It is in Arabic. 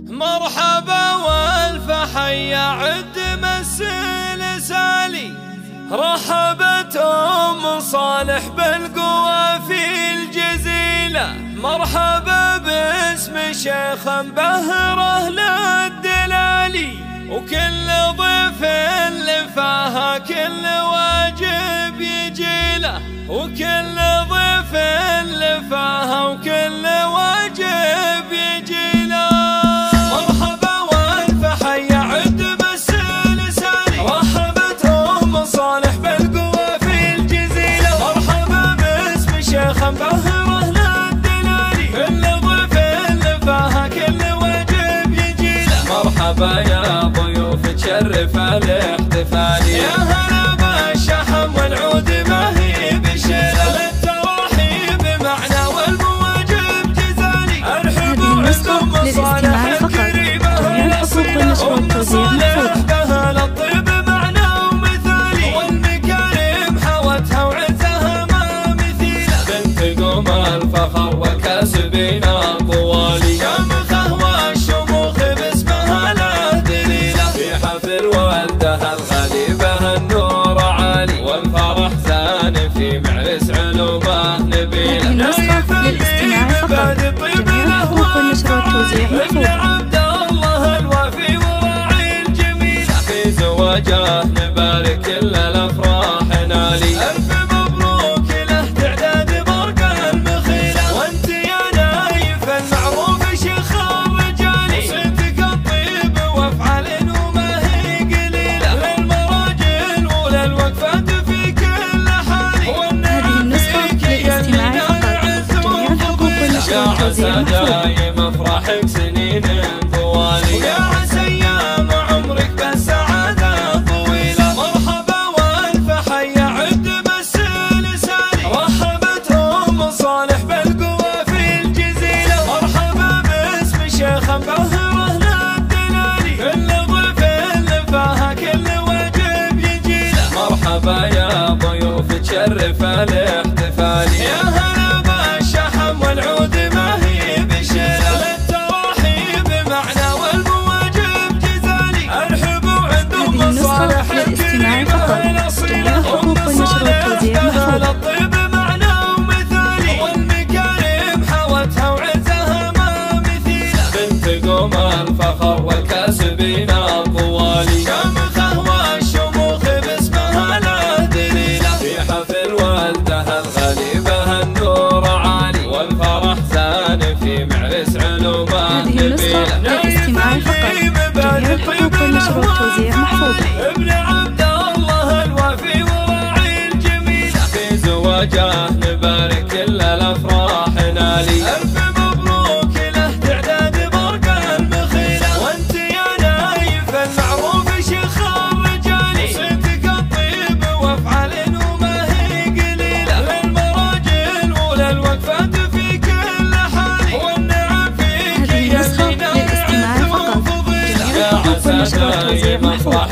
مرحبا والف حيا عد مسل سالي، رحبت أم صالح بالقوى في الجزيلة، مرحبا باسم شيخ بهره للدلالي، وكل ضيف لفاها كل واجب يجيله، وكل ضيف لفاها وكل واجب يجيله. مرحبا والف حيا عد مسل سالي، رحبت أم صالح بالقوى في الجزيلة، مرحبا باسم شيخ بهره للدلالي، كل ضيف لفاها كل واجب يجيله. مرحبا يا ضيوف تشرف الاحتفال، يا هلا بالشحم والعود ما هي بشيله، للتراحيب معنى والمواجب جزالي، ارحب عندكم صالح الكريمه ام صالح بها الطيب معنى ومثالي، والمكارم حوتها وعزها ما مثيله، بنت قوم الفخر والكاسبين الطوالي، شمخه والشموخ باسمها لا دليله، في حفل ولدها الغليبه النور عالي، والفرح زان في معرس علومه نبيله. النسخة للاستماع فقط، جميع حقوق النشر والتوزيع محفوظة. ابن عبد الله الوفي وراعي الجميله، في زواجه نبارك كل الافراح نالي، الف مبروك له تعداد برق المخيله، وانت يا نايف المعروف شيخ الرجالي، صيتك الطيب وافعال وما هي قليله، للمراجل وللوقفات في كل حالي، هذه النسخة للاستماع فقط، جميع حقوق النشر والتوزيع محفوظة. دايم افراحك سنين طوالي، ويا عسى ايام عمرك بالسعاده طويله. مرحبا والف حيا عد مسل سالي، رحبت ام صالح بالقوى في الجزيله، مرحبا باسم شيخ بهره للدلالي، كل ضيف لفاها كل واجب يجيله. مرحبا يا ضيوف تشرف الاحتفال، يا هلا بالشحم والعود ما هي بشيله، للتراحيب معنى والمواجب جزالي، ارحبوا عندهم صالح للاستماع فقط، جميع حقوق النشر والتوزيع محفوظة. الطيب معنى ومثالي، والمكارم حوتها وعزها ما مثيله، بنت قوم الفخر والكاسبين الطوالي، شمخه والشموخ باسمها لا دليله، في حفل ولدها الغليبه النور عالي، والفرح زان في معرس علومه هذه النسخة للاستماع فقط، جميع حقوق النشر والتوزيع محفوظة. ابن عبد الله الوفي وراعي الجميله، في زواجه نبارك كل الافراح نالي، الف مبروك له تعداد برق المخيله، وانت يا نايف المعروف شيخ الرجالي، صيتك الطيب وافعال وما هي قليله، للمراجل وللوقفات في كل حالي، والنعم فيك هذه النسخة للاستماع فقط، جميع حقوق النشر والتوزيع محفوظة.